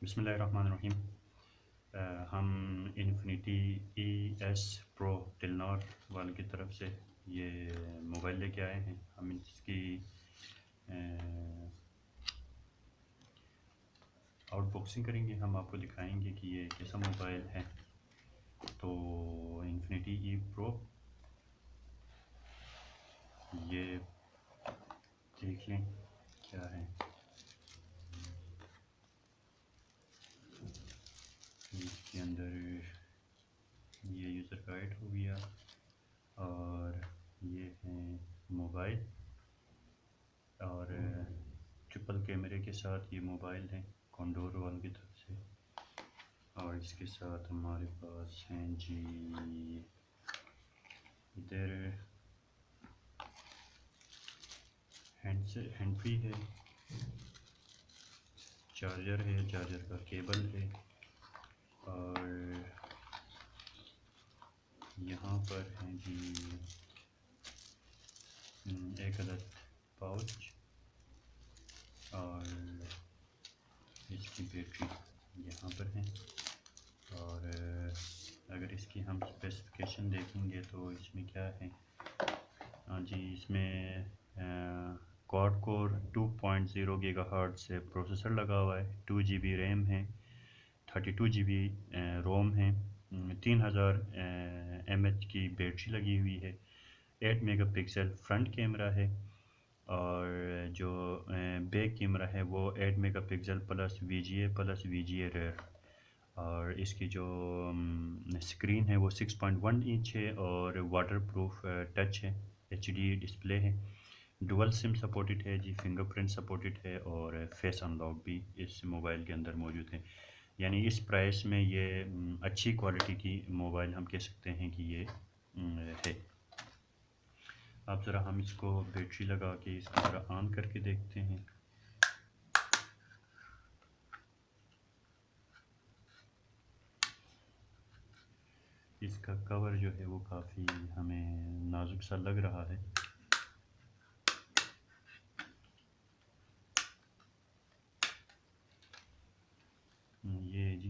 बिस्मिल्लाहिर्रहमानिर्रहीम। हम infinity ES pro Telenor वाले की तरफ से ये मोबाइल लेके आए हैं। हम इसकी आउटबॉक्सिंग करेंगे। हम आपको दिखाएंगे कि ये कैसा मोबाइल है। तो इन्फिनिटी E प्रो ये देख लें क्या है। इसके अंदर ये यूज़र गाइड हो गया और ये है मोबाइल और ट्रिपल कैमरे के साथ ये मोबाइल है कॉन्डोर वाल की तरफ से। और इसके साथ हमारे पास हैं जी इधर हैंड फ्री है, चार्जर है, चार्जर का केबल है और यहाँ पर है जी एक अदद पाउच और इसकी बैटरी यहाँ पर है। और अगर इसकी हम स्पेसिफिकेशन देखेंगे तो इसमें क्या है, हाँ जी, इसमें क्वाड कोर 2.0 गीगाहर्ट्ज़ से प्रोसेसर लगा हुआ है, 2 GB रैम है, 32 GB रोम है, 3000 mAh की बैटरी लगी हुई है, 8 मेगापिक्सल फ्रंट कैमरा है और जो बैक कैमरा है वो 8 मेगापिक्सल प्लस VGA रेयर। और इसकी जो स्क्रीन है वो 6.1 इंच है और वाटरप्रूफ टच है, HD डिस्प्ले है, डुअल सिम सपोर्टेड है जी, फिंगरप्रिंट सपोर्टेड है और फेस अनलॉक भी इस मोबाइल के अंदर मौजूद है। यानी इस प्राइस में ये अच्छी क्वालिटी की मोबाइल हम कह सकते हैं कि ये है। अब ज़रा हम इसको बैटरी लगा के इसको ज़रा ऑन करके देखते हैं। इसका कवर जो है वो काफ़ी हमें नाजुक सा लग रहा है। ये जी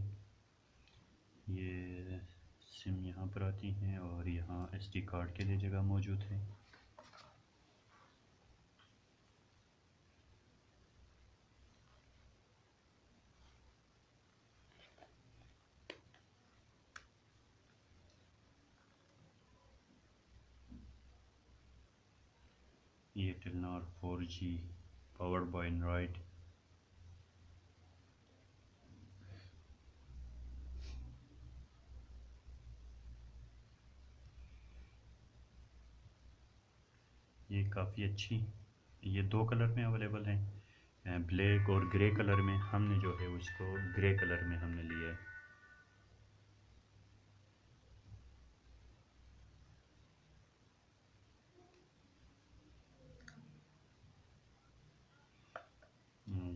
ये सिम यहाँ पर आती हैं और यहाँ SD कार्ड के लिए जगह मौजूद है। ये Telenor 4G powered by Android. ये काफ़ी अच्छी, ये 2 कलर में अवेलेबल है, ब्लैक और ग्रे कलर में। हमने जो है उसको ग्रे कलर में हमने लिया है।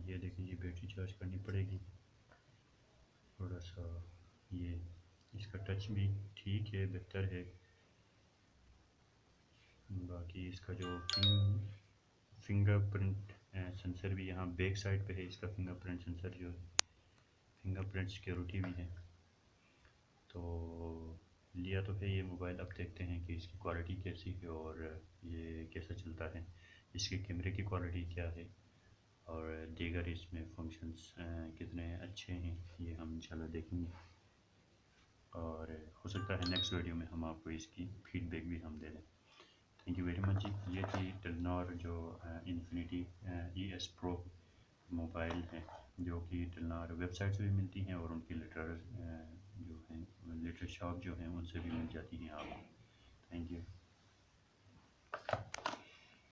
ये देखिए, ये बैटरी चार्ज करनी पड़ेगी थोड़ा सा। ये इसका टच भी ठीक है, बेहतर है। बाकी इसका जो फिंगरप्रिंट सेंसर भी यहाँ बैक साइड पे है। इसका फिंगरप्रिंट सेंसर जो फिंगरप्रिंट सिक्योरिटी भी है। तो लिया तो है ये मोबाइल। अब देखते हैं कि इसकी क्वालिटी कैसी है और ये कैसा चलता है, इसके कैमरे की क्वालिटी क्या है और दीगर इसमें फंक्शंस कितने अच्छे हैं, ये हम इंशाल्लाह देखेंगे। और हो सकता है नेक्स्ट वीडियो में हम आपको इसकी फीडबैक भी हम दे दें। थैंक यू वेरी मच जी। ये थी टेलनॉर जो इन्फिनिटी ES प्रो मोबाइल है, जो कि टेलनॉर वेबसाइट से भी मिलती हैं और उनकी लेटर जो हैं लेटर शॉप जो हैं उनसे भी मिल जाती हैं आपको। Thank you.